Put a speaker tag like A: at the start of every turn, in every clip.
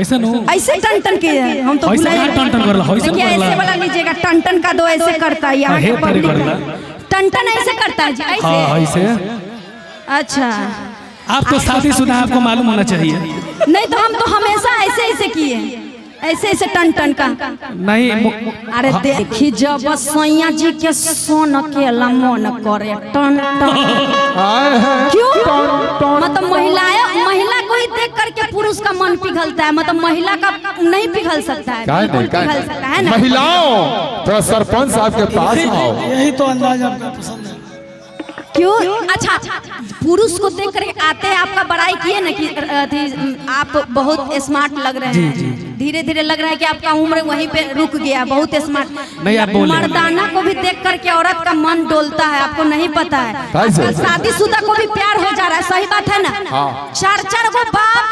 A: ऐसे नो
B: ऐसे टन टन के हम तो
A: ऐसे टन टन करला
B: ऐसे वाला लीजिएगा टन टन का दो ऐसे करता है यहाँ के पब्लिक टन टन ऐसे करता है जी
A: ऐसे।
B: अच्छा
A: आप तो शादीशुदा आपको मालूम होना चाहिए।
B: नहीं तो हम तो हमेशा ऐसे ऐसे किए ऐसे ऐसे टन टन का
A: नहीं।
B: अरे देखी जब सैया जी के सोन के मन करे टन टन क्यों मतलब महिला को ही देख करके पुरुष का मन पिघलता है मतलब महिला का नहीं पिघल सकता है बिल्कुल पिघल सकता है ना।
C: महिलाओं तो सरपंच साहब के पास आओ।
D: यही तो अंदाज आपका पसंद है
B: क्यों? अच्छा पुरुष को देख कर आते हैं आपका बड़ाई किए ना कि आप बहुत स्मार्ट लग रहे हैं। धीरे धीरे लग रहा है कि आपका उम्र वहीं पे रुक गया बहुत स्मार्ट।
A: नहीं आप बोले
B: मर्दाना को भी देख करके औरत का मन डोलता है आपको नहीं पता है। आजकल शादीशुदा को भी प्यार हो जा रहा है सही बात है ना। चार गो बाप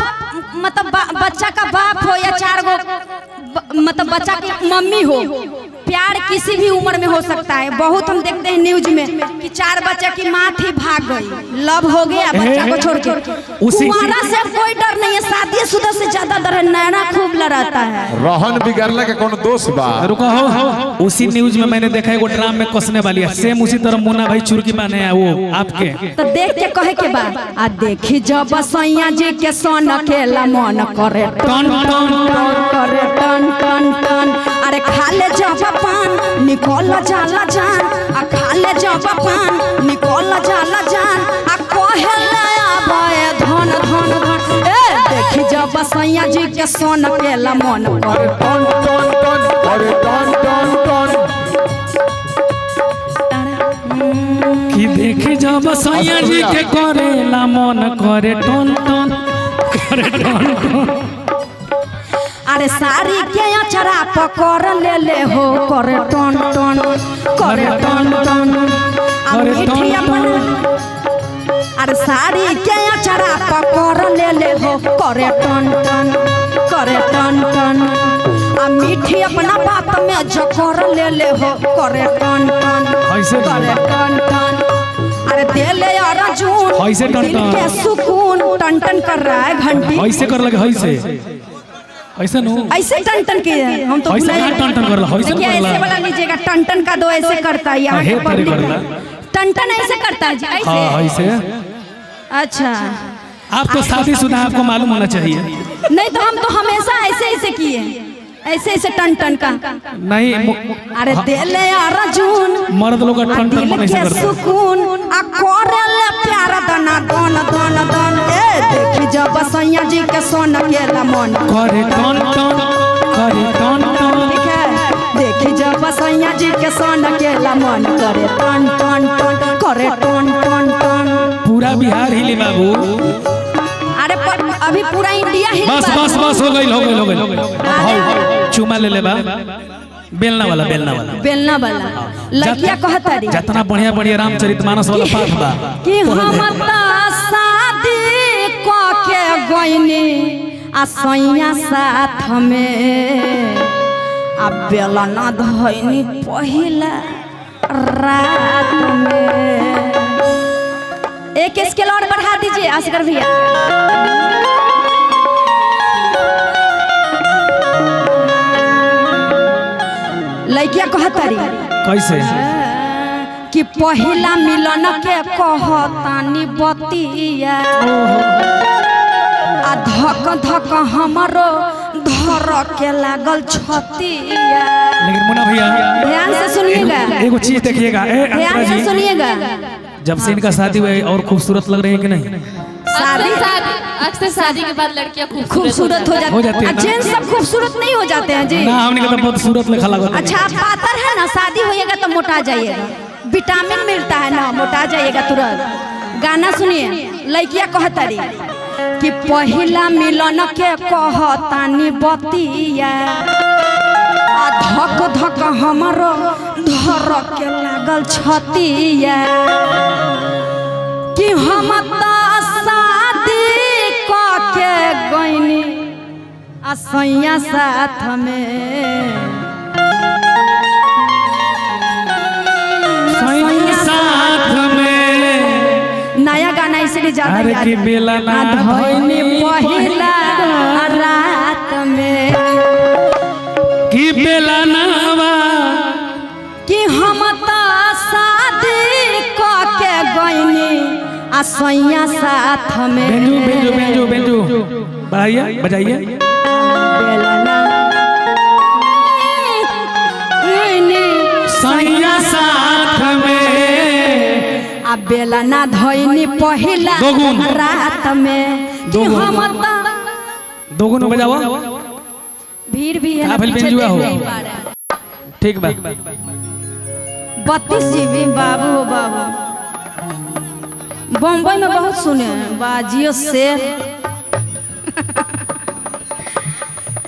B: मतलब बच्चा का बाप हो या चार गो मतलब बच्चा की मम्मी हो प्यार किसी भी उम्र में हो सकता है। बहुत हम देखते हैं न्यूज में कि 4 बच्चे की माँ थी भाग गई लव हो गया बच्चा को छोड़ के। कुंवारा से कोई डर नहीं है शादीशुदा से ज्यादा डर है। नैना खूब लड़ाता है
C: रोहन बिगड़ने का कौन दोष बा।
A: रुको हो उसी न्यूज में मैंने देखा है वो ड्राम में कसने वाली है सेम उसी तरह मुन्ना भाई चुरकी बांधे हैं वो आपके
B: तो देख के कहे के बाद आ देखी जब सैया जी के सोन के मन करे टन टन करे टन टन टन। अरे खा ले जब पान निकल जाला जान आ खा ले जब पान निकल जाला जान आ कहे ले आबे धन धन धन। ए देखी जब सैया जी के सोन के मन करे टन टन टन करे टन टन टन।
A: कि देखे जब सैया जी के करेला मन करे टन टन करे टन टन।
B: अरे साड़ी के अचरा पकड़ ले हो करे टन टन करे टन टन। अरे साड़ी के अचरा पकड़ ले हो करे टन टन करे टन टन। आ मीठी अपना बात में जकड़ ले हो करे टन टन करे टन टन। अरे दे ले अर्जुन दिल के सुकून टन टन कर रहा है घंटी
A: ऐसे कर लगे ऐसे नो
B: ऐसे टन टन के हम तो
A: टन टन करला
B: ऐसे वाला लीजिएगा टन टन का दो ऐसे करता है यहाँ के पब्लिक टन टन ऐसे करता है जी
A: ऐसे।
B: अच्छा
A: आप तो शादीशुदा आपको मालूम होना चाहिए।
B: नहीं तो हम तो हमेशा ऐसे ऐसे किए ऐसे ऐसे टन टन का
A: नहीं।
B: अरे दे ले अर्जुन
A: मर्द लोग टन टन
B: दिल के सुकून आ करे ले प्यार दना दन दन दन। ए देखी जब सैया जी के सोन के मन
A: करे टन टन करे टन टन।
B: ठीक है देखी जब सैया जी के सोन के मन करे टन टन टन करे टन टन टन।
A: पूरा बिहार हिली बाबू।
B: अरे अभी पूरा इंडिया हिल
A: बस बस बस हो गई चुमा ले बा बेलना वाला लड़किया कहता रही जितना बढ़िया बढ़िया रामचरितमानस वाला पाठ बा
B: कि हम शादी क के गइनी आ सैया साथ में आ बेलना धइनी पहिला रात में। एक स्केल और बढ़ा दीजिए असगर भैया। लड़किया कहतरी
A: कैसे
B: कि पहिला मिलन के कहतानी बतिया आ धक धक हमरो धर के लागल छतिया।
A: लेकिन मुन्ना भैया
B: ध्यान से सुनिएगा
A: एगो चीज देखिएगा
B: ध्यान से सुनिएगा।
A: जब से इनका शादी हुआ और खूबसूरत लग रही है कि नहीं?
E: अक्सर शादी के बाद लड़कियां
B: खूबसूरत हो जाती है। जेंट्स सब खूबसूरत नहीं हो जाते हैं जी।
A: ना हमने कहा बहुत खूबसूरत लिखा लगा।
B: अच्छा आप पातर है ना शादी होएगा तो मोटा जाइएगा विटामिन मिलता है ना मोटा जाइएगा तुरंत। गाना सुनिए लड़किया कहतरी कि पहिला मिलन के कहतानी बतिया आ धक धक हमरो धर के लागल छतिया कि हम शादी क के गइनी आ सैया साथ में नया गाना इसलिए जाता है
A: बेला ना
B: धइनी पहिला सैया साथ में
A: बेंजू बेंजू बेंजू बेंजू बढ़ाइए बजाइए।
B: बेलना
A: सैया साथ में
B: आ बेलना धोइनी पहिला
A: दोगुन।
B: रात में कि
A: दोगुन।
B: हम
A: दोगुन बजाओ।
B: भीड़ भी है ना,
A: भले
B: पीछे
A: बेंजुआ
B: देख
A: हो।
B: नहीं पा रहा है।
A: ठीक बा
B: 32 GB बाबू हो बाबू। बम्बई में बहुत सुने हैं बाजियो शेर।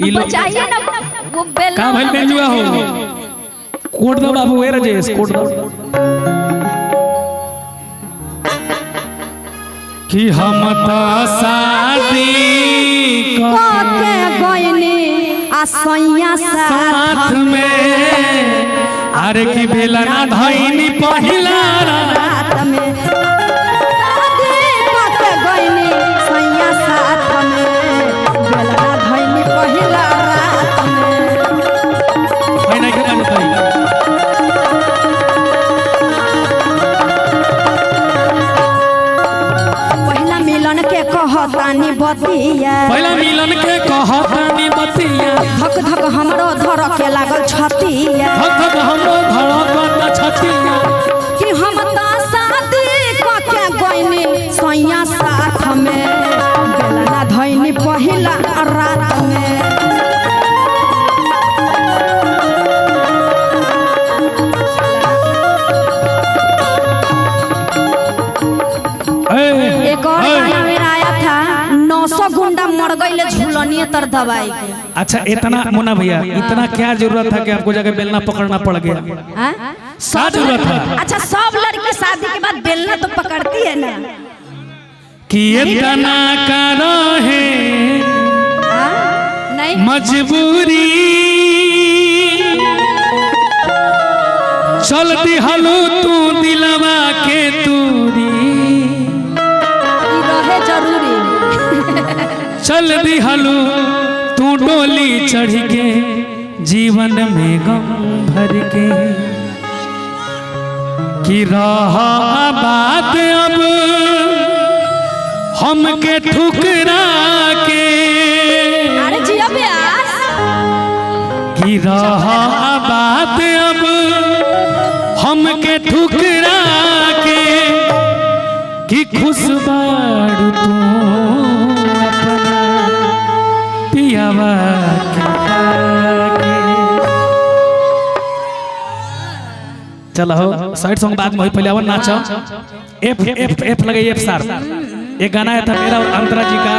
A: ई लोग
B: बचाइए ना वो बेल
A: का भइल बेंजुआ हो। कोड दो बाबू ए राजेश कोड दो कि हम तो शादी
B: के गोइनी आ सैया साथ
A: साथ में अरे की बेलना धइनी पहिला
B: रात में शादी के गोइनी सैया साथ में बेलना धइनी पहिला रात में।
A: भाई नहीं खेला नहीं
B: पहिला मिलन के कहतानी बतिया
A: पहला मिलन के कहतानी बतिया
B: धक धक हमरो धर के लागल छतिया
A: धक धक हमरो धड़कन छतिया
B: कि हम तो शादी के गोइनी सैया साथ में बेलना धइनी पहिला रात में। एक और गाना मेरा आया था 900 गुंडा मर गए झूलनिए तर दवाई के।
A: अच्छा इतना मुन्ना भैया इतना क्या जरूरत था कि आपको जगह बेलना पकड़ना पड़ गया।
B: हाँ?
A: क्या जरूरत था
B: अच्छा सब लड़की शादी के बाद बेलना तो पकड़ती है ना।
A: कि इतना करो है
B: हाँ? नहीं
A: मजबूरी चलती हलो तू दिलवा के तूरी
B: ई रहे जरूरी।
A: चल दी हलो तू डोली चढ़ के जीवन में गम भर के कि रहा बात अब हमके ठुकरा के
B: अरे जिया ब्यास
A: कि रहा बात अब हमके ठुकरा के कि खुशबारू तू अपना पियावा के आगे। चलो हो साइड सॉन्ग बाद में पहले आवन नाचो एफ एफ एफ लगे एफ सार एक गाना है था मेरा और अंतरा जी का